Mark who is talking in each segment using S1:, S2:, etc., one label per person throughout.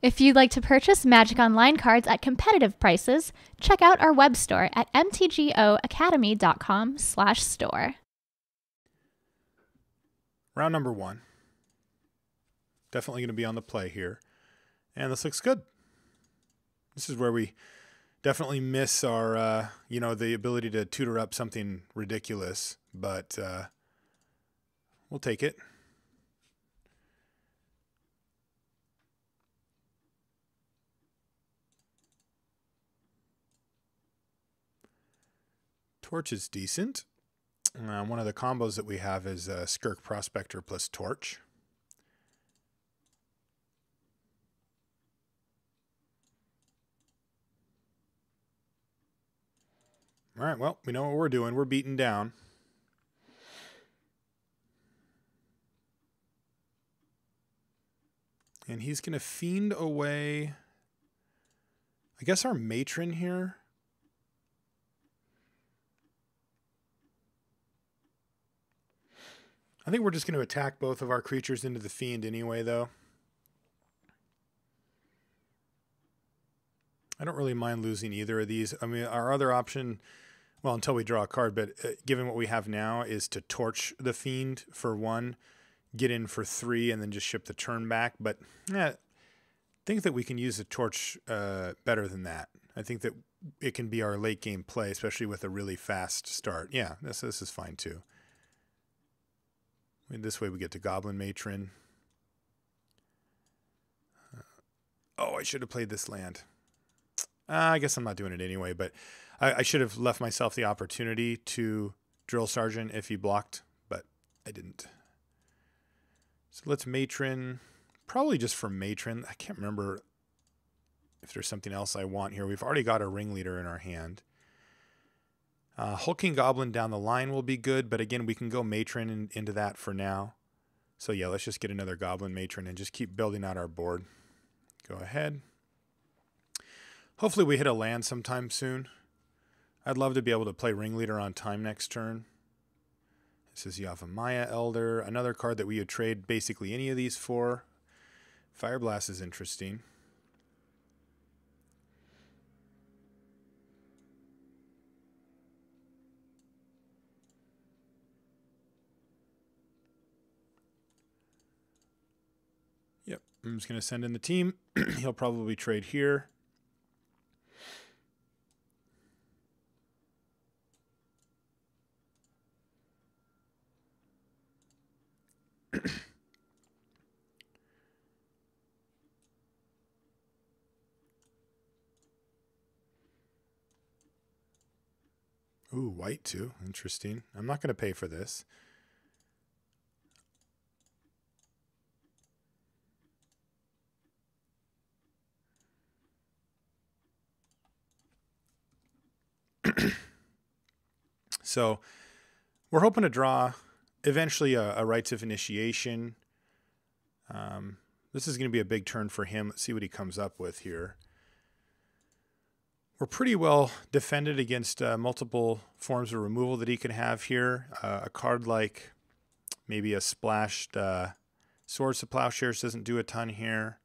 S1: If you'd like to purchase Magic Online cards at competitive prices, check out our web store at mtgoacademy.com/store.
S2: Round number 1. Definitely going to be on the play here. And this looks good. This is where we definitely miss our, the ability to tutor up something ridiculous, but we'll take it. Torch is decent. One of the combos that we have is Skirk Prospector plus Torch. All right, well, we know what we're doing. We're beaten down. And he's going to fiend away, I guess, our Matron here. I think we're just going to attack both of our creatures into the fiend anyway, though. I don't really mind losing either of these. I mean, our other option, well, until we draw a card, but given what we have now, is to torch the fiend for 1, get in for 3, and then just ship the turn back. But I think that we can use the torch better than that. I think that it can be our late game play, especially with a really fast start. Yeah, this is fine too. This way we get to Goblin Matron. I should have played this land. I guess I'm not doing it anyway, but I should have left myself the opportunity to Drill Sergeant if he blocked, but I didn't. So let's Matron. Probably just for Matron. I can't remember if there's something else I want here. We've already got a Ringleader in our hand. Hulking Goblin down the line will be good, but again, we can go Matron into that for now. So yeah, let's just get another Goblin Matron and just keep building out our board. Go ahead. Hopefully we hit a land sometime soon. I'd love to be able to play Ringleader on time next turn. This is Yavimaya Elder, another card that we would trade basically any of these for. Fire Blast is interesting. Yep, I'm just going to send in the team. He'll probably trade here. Ooh, white too. Interesting. I'm not going to pay for this. So we're hoping to draw eventually a Rites of Initiation. This is going to be a big turn for him. Let's see what he comes up with here. We're pretty well defended against multiple forms of removal that he could have here. A card like maybe a splashed Swords to Plowshares doesn't do a ton here.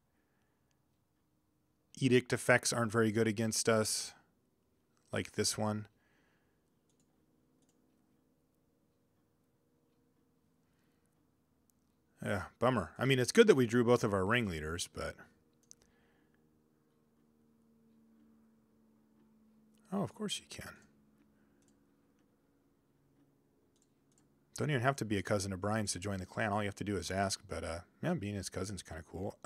S2: Edict effects aren't very good against us, like this one. Yeah, bummer. I mean, it's good that we drew both of our Ringleaders, but... Oh, of course you can. Don't even have to be a cousin of Brian's to join the clan. All you have to do is ask, but yeah, being his cousin's kind of cool.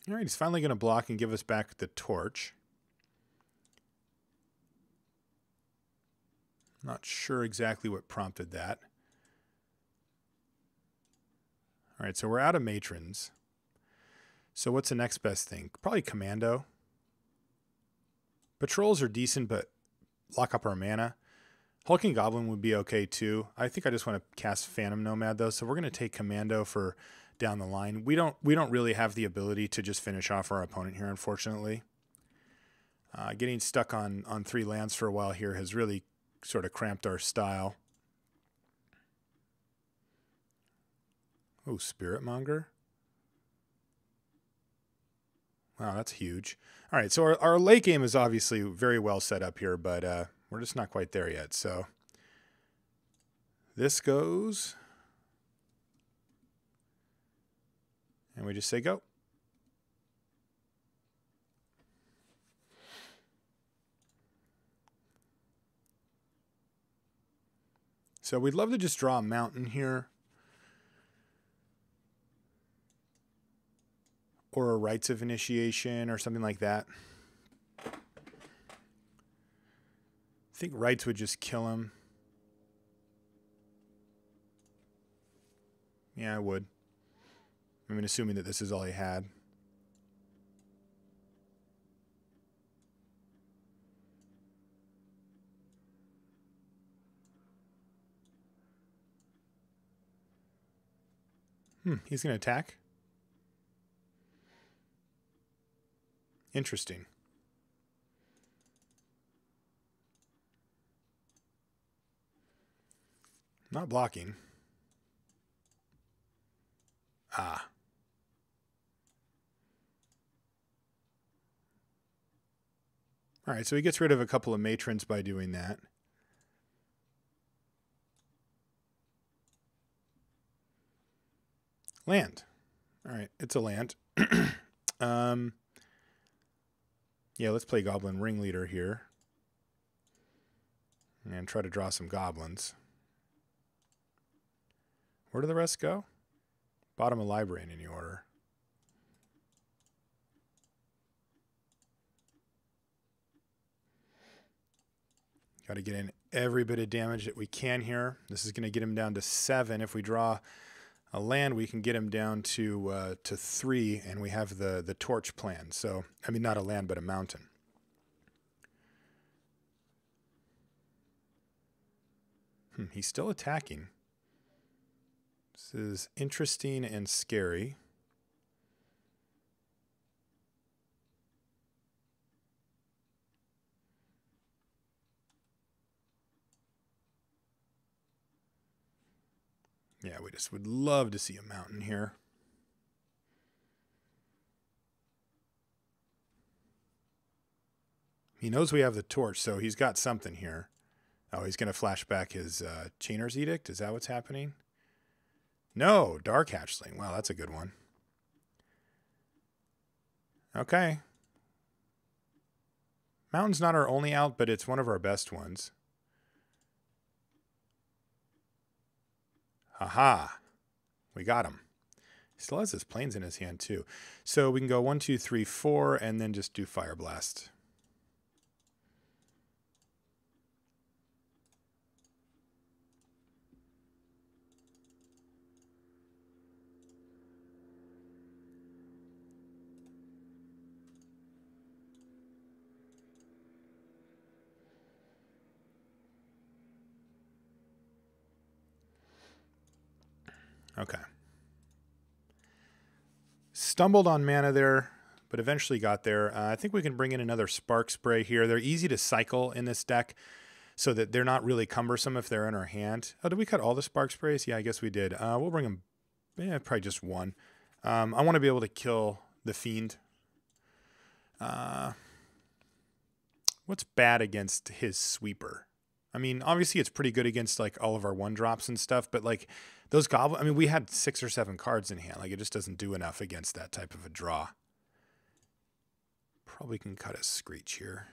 S2: All right, he's finally going to block and give us back the torch. Not sure exactly what prompted that. All right, so we're out of matrons. So what's the next best thing? Probably Commando. Patrols are decent, but lock up our mana. Hulking Goblin would be okay too. I think I just want to cast Phantom Nomad though, so we're going to take Commando for down the line. We don't really have the ability to just finish off our opponent here, unfortunately. Getting stuck on 3 lands for a while here has really sort of cramped our style. Oh, Spirit Monger. Wow, that's huge. All right, so our late game is obviously very well set up here, but we're just not quite there yet. So this goes, and we just say go. So we'd love to just draw a mountain here, or a Rites of Initiation or something like that. I think Rites would just kill him. Yeah, I would. I mean, assuming that this is all he had. He's going to attack. Interesting. Not blocking. Ah. All right, so he gets rid of a couple of matrons by doing that. Land. All right, it's a land. Yeah, let's play Goblin Ringleader here. And try to draw some goblins. Where do the rest go? Bottom of library in any order. Got to get in every bit of damage that we can here. This is going to get him down to 7. If we draw a land, we can get him down to 3, and we have the torch plan. So, I mean, not a land, but a mountain. He's still attacking. This is interesting and scary. Yeah, we just would love to see a mountain here. He knows we have the torch, so he's got something here. Oh, he's going to flash back his Chainer's Edict? Is that what's happening? No, Dark Hatchling. Wow, that's a good one. Okay. Mountain's not our only out, but it's one of our best ones. Aha. We got him. He still has his planes in his hand, too. So we can go 1, 2, 3, 4, and then just do Fire Blast. Okay. Stumbled on mana there, but eventually got there. I think we can bring in another Spark Spray here. They're easy to cycle in this deck so that they're not really cumbersome if they're in our hand. Oh, did we cut all the Spark Sprays? Yeah, I guess we did. We'll bring them, probably just one. I want to be able to kill the Fiend. What's bad against his Sweeper? I mean, obviously it's pretty good against like all of our 1-drops and stuff, but like those goblins, I mean, we had 6 or 7 cards in hand. Like it just doesn't do enough against that type of a draw. Probably can cut a Screech here.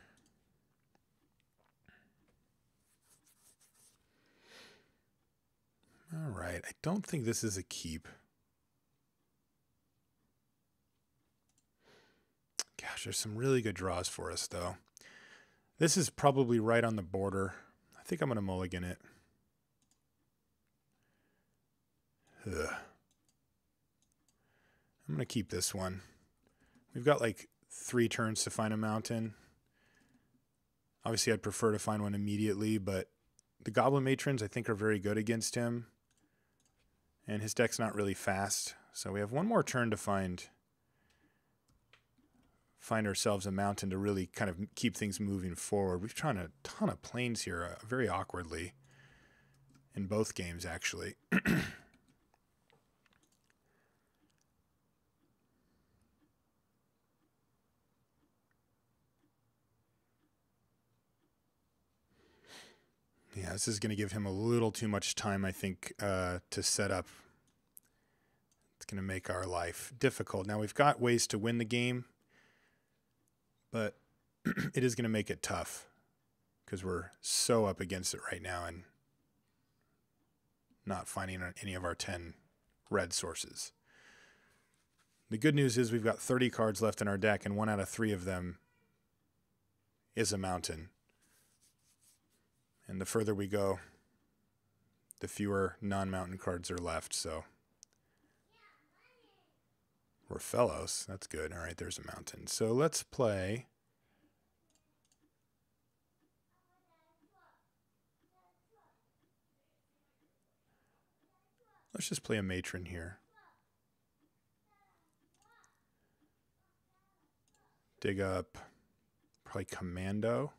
S2: All right, I don't think this is a keep. Gosh, there's some really good draws for us though. This is probably right on the border. I think I'm going to mulligan it. Ugh. I'm going to keep this one. We've got like 3 turns to find a mountain. Obviously, I'd prefer to find one immediately, but The Goblin Matrons, I think, are very good against him. And his deck's not really fast. So we have one more turn to find ourselves a mountain to really kind of keep things moving forward. We've tried a ton of planes here very awkwardly in both games, actually. Yeah, this is going to give him a little too much time, I think, to set up. It's going to make our life difficult. Now, we've got ways to win the game, but it is going to make it tough because we're so up against it right now and not finding any of our 10 red sources. The good news is we've got 30 cards left in our deck, and 1 out of 3 of them is a mountain. And the further we go, the fewer non-mountain cards are left, so we're fellows. That's good. All right, there's a mountain. So let's play. Let's just play a matron here. Dig up probably commando.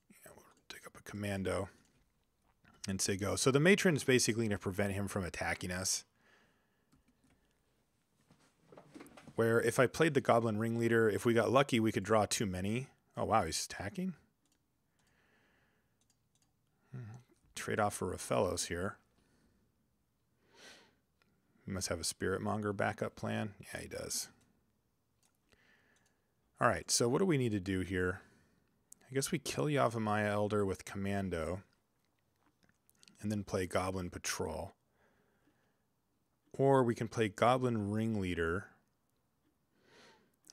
S2: Yeah, we'll dig up a commando and say go. So the matron is basically going to prevent him from attacking us. Where if I played the Goblin Ringleader, if we got lucky, we could draw too many. Oh, wow, he's attacking? Trade off for Raphellos here. He must have a Spirit Monger backup plan. Yeah, he does. All right, so what do we need to do here? I guess we kill Yavimaya Elder with Commando and then play Goblin Patrol. Or we can play Goblin Ringleader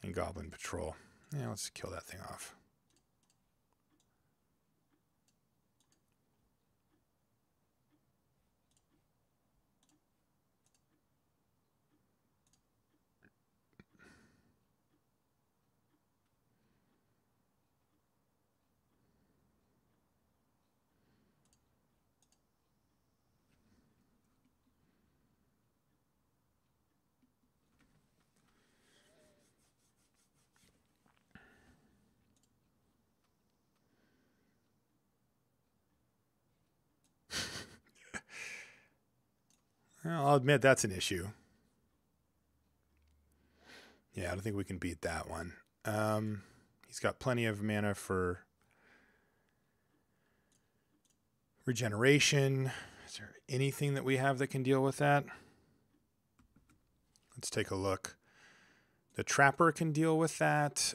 S2: and Goblin Patrol. Yeah, let's kill that thing off. Well, I'll admit that's an issue. Yeah, I don't think we can beat that one. He's got plenty of mana for regeneration. Is there anything that we have that can deal with that? Let's take a look. The Trapper can deal with that.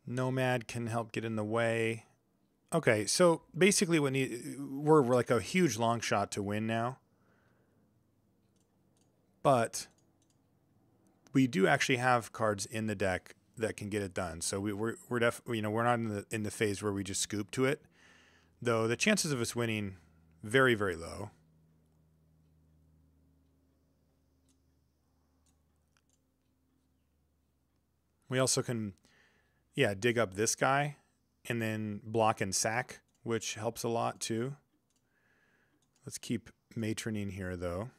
S2: Nomad can help get in the way. Okay, so basically we're like a huge long shot to win now. But we do actually have cards in the deck that can get it done. So we're definitely, we're not in the phase where we just scoop to it. Though the chances of us winning very, very low. We also can dig up this guy and then block and sack, which helps a lot too. Let's keep matroning here though.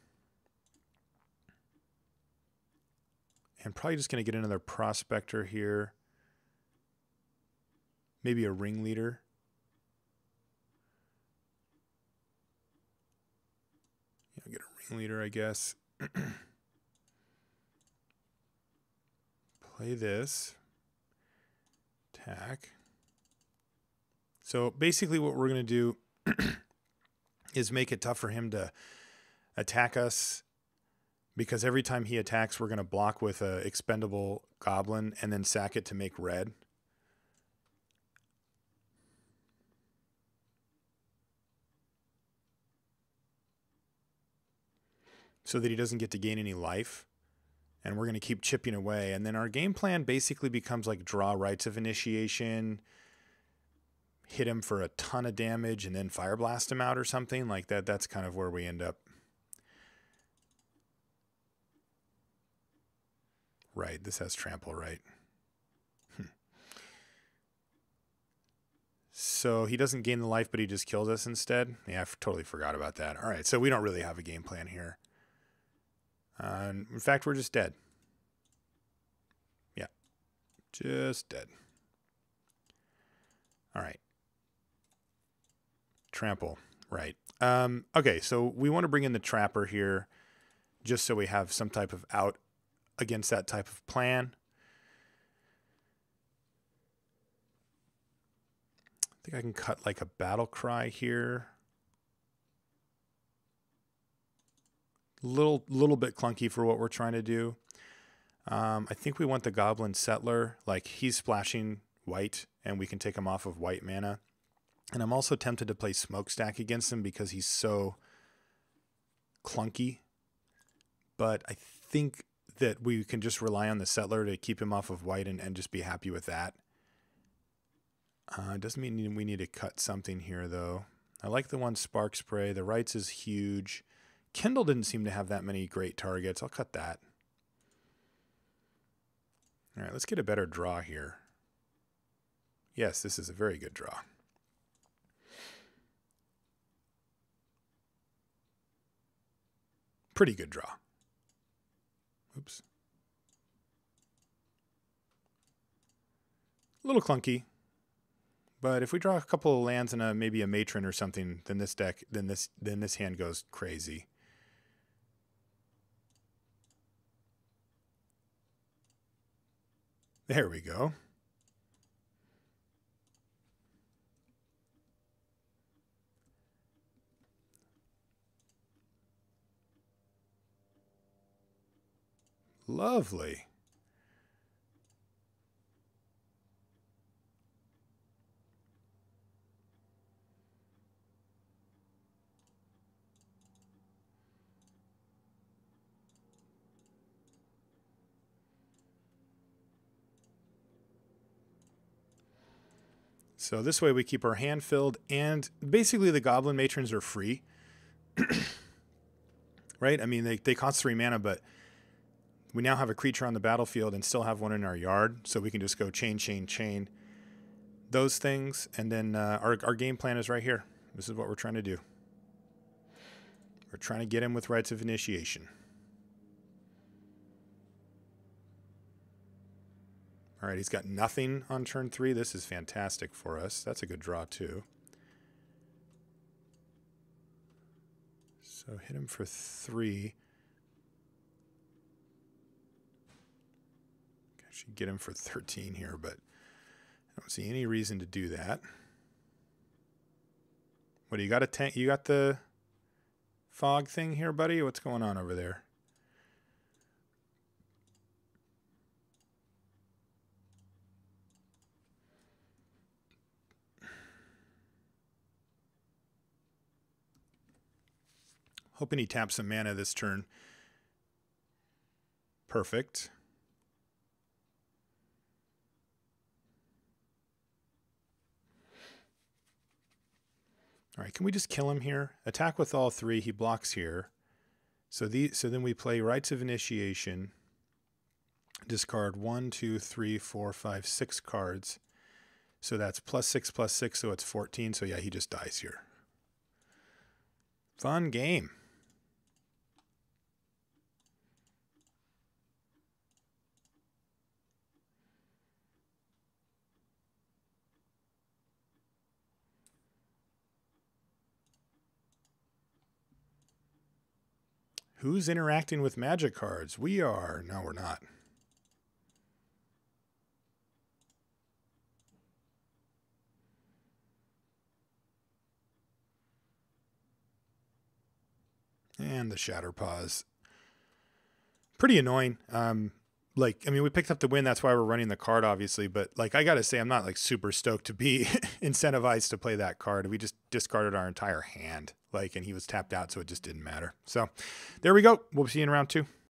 S2: And probably just going to get another prospector here. Maybe a ringleader. Get a ringleader, I guess. Play this. Attack. So basically what we're going to do is make it tough for him to attack us, because every time he attacks, we're going to block with a expendable goblin and then sack it to make red. So that he doesn't get to gain any life. And we're going to keep chipping away. And then our game plan basically becomes like draw Rites of Initiation, hit him for a ton of damage, and then Fire Blast him out or something like that. That's kind of where we end up Right. This has trample, right? So he doesn't gain the life, but he just kills us instead. Yeah, I totally forgot about that. All right, so we don't really have a game plan here. In fact, we're just dead. Yeah, just dead. All right. Trample, right. Okay, so we want to bring in the Trapper here just so we have some type of out against that type of plan. I think I can cut like a battle cry here. Little bit clunky for what we're trying to do. I think we want the Goblin Settler. Like, he's splashing white, and we can take him off of white mana. And I'm also tempted to play Smokestack against him because he's so clunky. But I think that we can just rely on the Settler to keep him off of white and just be happy with that. Doesn't mean we need to cut something here, though. I like the one Spark Spray. The Rights is huge. Kindle didn't seem to have that many great targets. I'll cut that. All right, let's get a better draw here. Yes, this is a very good draw. Pretty good draw. Oops. A little clunky. But if we draw a couple of lands and maybe a matron or something, then this hand goes crazy. There we go. Lovely. So this way we keep our hand filled, and basically the Goblin Matrons are free. Right? I mean, they cost 3 mana, but we now have a creature on the battlefield and still have one in our yard, so we can just go chain, chain, chain those things, and then our game plan is right here. This is what we're trying to do. We're trying to get him with Rites of Initiation. All right, he's got nothing on turn 3. This is fantastic for us. That's a good draw, too. So hit him for 3. I should get him for 13 here, but I don't see any reason to do that. What do you got? You got the fog thing here, buddy? What's going on over there? Hoping he taps some mana this turn. Perfect. All right, can we just kill him here? Attack with all 3. He blocks here. So then we play Rites of Initiation. Discard 1, 2, 3, 4, 5, 6 cards. So that's +6/+6, so it's 14. So yeah, he just dies here. Fun game. Who's interacting with Magic cards? We are. No, we're not. And the Shatterpaws. Pretty annoying. We picked up the win. That's why we're running the card, obviously. But, I got to say, I'm not, super stoked to be incentivized to play that card. We just discarded our entire hand. And he was tapped out, so it just didn't matter. So, there we go. We'll see you in round 2.